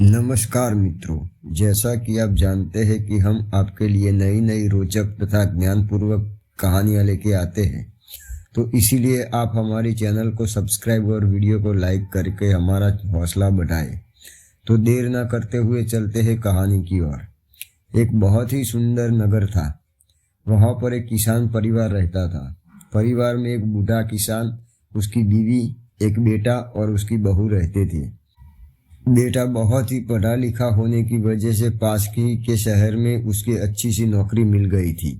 नमस्कार मित्रों, जैसा कि आप जानते हैं कि हम आपके लिए नई नई रोचक तथा ज्ञानपूर्वक कहानियाँ लेके आते हैं, तो इसीलिए आप हमारी चैनल को सब्सक्राइब और वीडियो को लाइक करके हमारा हौसला बढ़ाएं। तो देर ना करते हुए चलते हैं कहानी की ओर। एक बहुत ही सुंदर नगर था। वहाँ पर एक किसान परिवार रहता था। परिवार में एक बूढ़ा किसान, उसकी बीवी, एक बेटा और उसकी बहू रहते थे। बेटा बहुत ही पढ़ा लिखा होने की वजह से पास ही के शहर में उसकी अच्छी सी नौकरी मिल गई थी,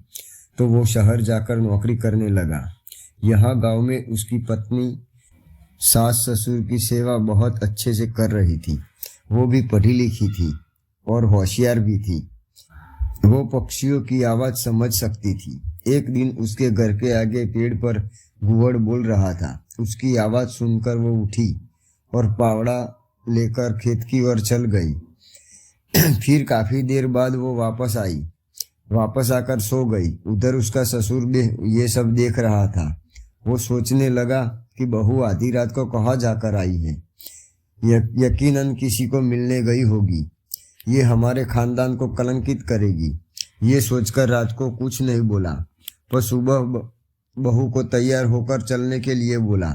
तो वो शहर जाकर नौकरी करने लगा। यहाँ गांव में उसकी पत्नी सास ससुर की सेवा बहुत अच्छे से कर रही थी। वो भी पढ़ी लिखी थी और होशियार भी थी। वो पक्षियों की आवाज़ समझ सकती थी। एक दिन उसके घर के आगे पेड़ पर घुवड़ बोल रहा था। उसकी आवाज़ सुनकर वो उठी और फावड़ा लेकर खेत की ओर चल गई। फिर काफी देर बाद वो वापस आकर सो गई। उधर उसका ससुर भी ये सब देख रहा था। वो सोचने लगा कि बहू आधी रात को कहाँ जाकर आई है। यकीनन किसी को मिलने गई होगी। ये हमारे खानदान को कलंकित करेगी। ये सोचकर रात को कुछ नहीं बोला, पर सुबह बहू को तैयार होकर चलने के लिए बोला।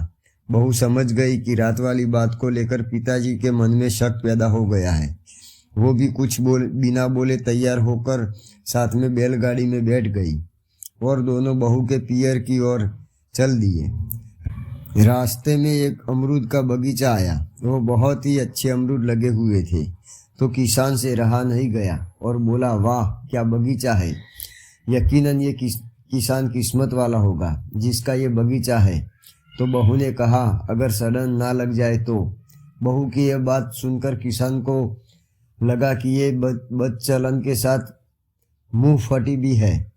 बहू समझ गई कि रात वाली बात को लेकर पिताजी के मन में शक पैदा हो गया है। वो भी बिना बोले तैयार होकर साथ में बैलगाड़ी में बैठ गई और दोनों बहू के पियर की ओर चल दिए। रास्ते में एक अमरूद का बगीचा आया। वो बहुत ही अच्छे अमरूद लगे हुए थे, तो किसान से रहा नहीं गया और बोला, वाह क्या बगीचा है। यकीनन ये किसान किस्मत वाला होगा जिसका ये बगीचा है। तो बहू ने कहा, अगर सड़न ना लग जाए तो। बहू की यह बात सुनकर किसान को लगा कि ये बदचलन के साथ मुंह फटी भी है।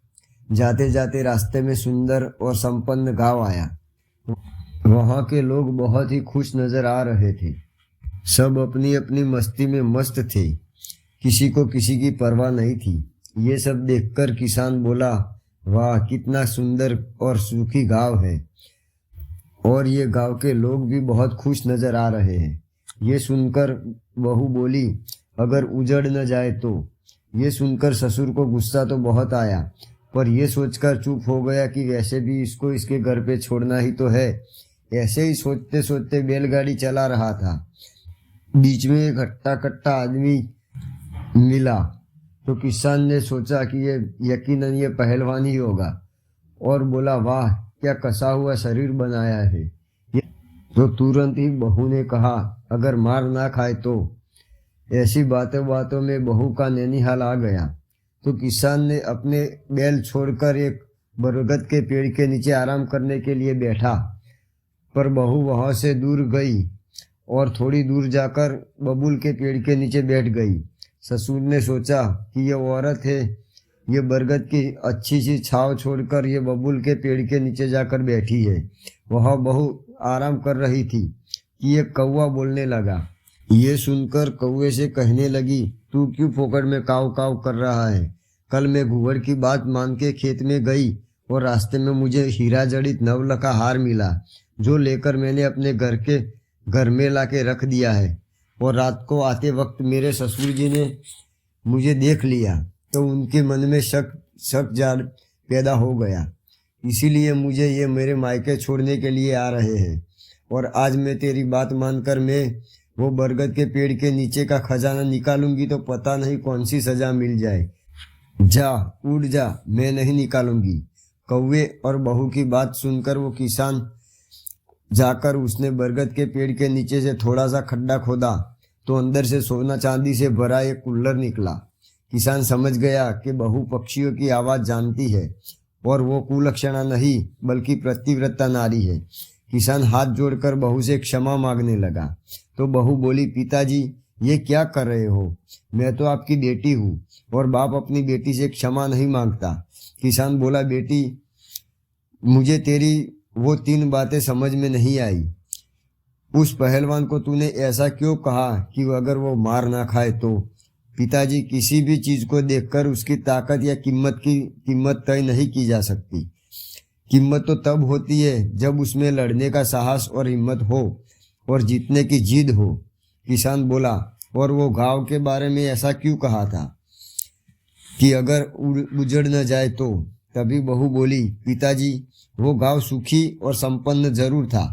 जाते जाते रास्ते में सुंदर और संपन्न गांव आया। वहाँ के लोग बहुत ही खुश नजर आ रहे थे। सब अपनी अपनी मस्ती में मस्त थे। किसी को किसी की परवाह नहीं थी। ये सब देखकर किसान बोला, वाह कितना सुंदर और सुखी गांव है, और ये गांव के लोग भी बहुत खुश नजर आ रहे हैं। ये सुनकर बहू बोली, अगर उजड़ न जाए तो। ये सुनकर ससुर को गुस्सा तो बहुत आया, पर यह सोचकर चुप हो गया कि वैसे भी इसको इसके घर पे छोड़ना ही तो है। ऐसे ही सोचते सोचते बैलगाड़ी चला रहा था। बीच में एक हट्टा कट्टा आदमी मिला, तो किसान ने सोचा कि ये यकीनन ये पहलवान ही होगा और बोला, वाह क्या कसा हुआ शरीर बनाया है। तो तुरंत ही बहू ने कहा, अगर मार ना खाए तो। ऐसी बातों बातों में बहू का नैनिहाल आ गया। तो किसान ने अपने बैल छोड़कर एक बरगद के पेड़ के नीचे आराम करने के लिए बैठा, पर बहू वहां से दूर गई और थोड़ी दूर जाकर बबूल के पेड़ के नीचे बैठ गई। ससुर ने सोचा कि यह औरत है, ये बरगद की अच्छी सी छाव छोड़कर ये बबूल के पेड़ के नीचे जाकर बैठी है। वह बहू आराम कर रही थी कि एक कौवा बोलने लगा। ये सुनकर कौवे से कहने लगी, तू क्यों फोकट में काव काव कर रहा है। कल मैं घुवड़ की बात मान के खेत में गई और रास्ते में मुझे हीरा जड़ित नवल का हार मिला, जो लेकर मैंने अपने घर में ला के रख दिया है। और रात को आते वक्त मेरे ससुर जी ने मुझे देख लिया, तो उनके मन में शक जान पैदा हो गया। इसीलिए मुझे ये मेरे मायके छोड़ने के लिए आ रहे हैं। और आज मैं तेरी बात मानकर मैं वो बरगद के पेड़ के नीचे का खजाना निकालूंगी तो पता नहीं कौन सी सजा मिल जाए। जा उड़ जा, मैं नहीं निकालूंगी। कौवे और बहू की बात सुनकर वो किसान जाकर उसने बरगद के पेड़ के नीचे से थोड़ा सा खड्डा खोदा, तो अंदर से सोना चांदी से भरा एक कुल्लर निकला। किसान समझ गया कि बहू पक्षियों की आवाज़ जानती है और वो कुलक्षणा नहीं बल्कि प्रतिव्रता नारी है। किसान हाथ जोड़कर बहू से क्षमा मांगने लगा। तो बहू बोली, पिताजी ये क्या कर रहे हो। मैं तो आपकी बेटी हूँ और बाप अपनी बेटी से क्षमा नहीं मांगता। किसान बोला, बेटी मुझे तेरी वो 3 बातें समझ में नहीं आई। उस पहलवान को तूने ऐसा क्यों कहा कि अगर वो मार ना खाए तो। पिताजी, किसी भी चीज को देखकर उसकी ताकत या कीमत तय नहीं की जा सकती। कीमत तो तब होती है जब उसमें लड़ने का साहस और हिम्मत हो और जीतने की जिद हो। किसान बोला, और वो गांव के बारे में ऐसा क्यों कहा था कि अगर उजड़ न जाए तो। तभी बहू बोली, पिताजी वो गांव सुखी और संपन्न जरूर था,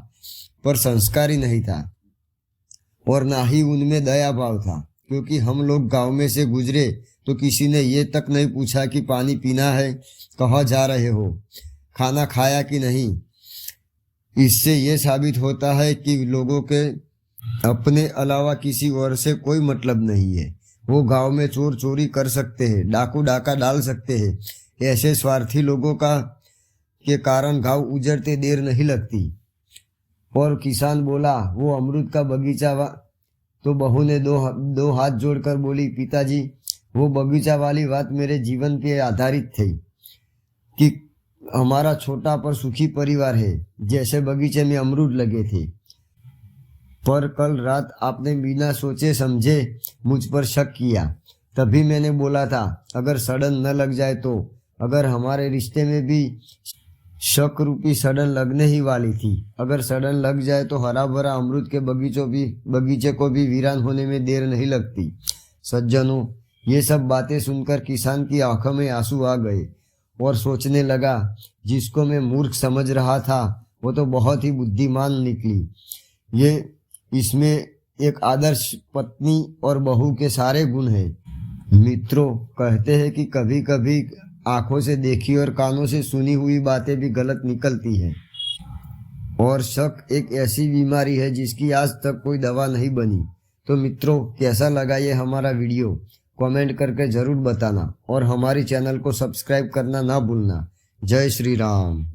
पर संस्कारी नहीं था और ना ही उनमें दया भाव था, क्योंकि हम लोग गांव में से गुजरे तो किसी ने ये तक नहीं पूछा कि पानी पीना है, कहाँ जा रहे हो, खाना खाया कि नहीं। इससे ये साबित होता है कि लोगों के अपने अलावा किसी और से कोई मतलब नहीं है। वो गांव में चोर चोरी कर सकते हैं, डाकू डाका डाल सकते हैं, ऐसे स्वार्थी लोगों के कारण गांव उजड़ते देर नहीं लगती। और किसान बोला, वो अमरूद का बगीचा तो बहू ने दो हाथ जोड़कर बोली, पिताजी वो बगीचा वाली बात मेरे जीवन पे आधारित थी कि हमारा छोटा पर सुखी परिवार है, जैसे बगीचे में अमरूद लगे थे। पर कल रात आपने बिना सोचे समझे मुझ पर शक किया, तभी मैंने बोला था अगर सड़न न लग जाए तो। अगर हमारे रिश्ते में भी शक रूपी सड़न लगने ही वाली थी। अगर सड़न लग जाए तो हरा भरा अमरूद के बगीचे को भी वीरान होने में देर नहीं लगती। सज्जनों, ये सब बातें सुनकर किसान की आंखों में आंसू आ गए और सोचने लगा, जिसको मैं मूर्ख समझ रहा था वो तो बहुत ही बुद्धिमान निकली। ये इसमें एक आदर्श पत्नी और बहू के सारे गुण हैं। मित्रों, कहते हैं कि कभी कभी आंखों से देखी और कानों से सुनी हुई बातें भी गलत निकलती हैं। और शक एक ऐसी बीमारी है जिसकी आज तक कोई दवा नहीं बनी। तो मित्रों, कैसा लगा ये हमारा वीडियो, कमेंट करके ज़रूर बताना और हमारी चैनल को सब्सक्राइब करना ना भूलना। जय श्री राम।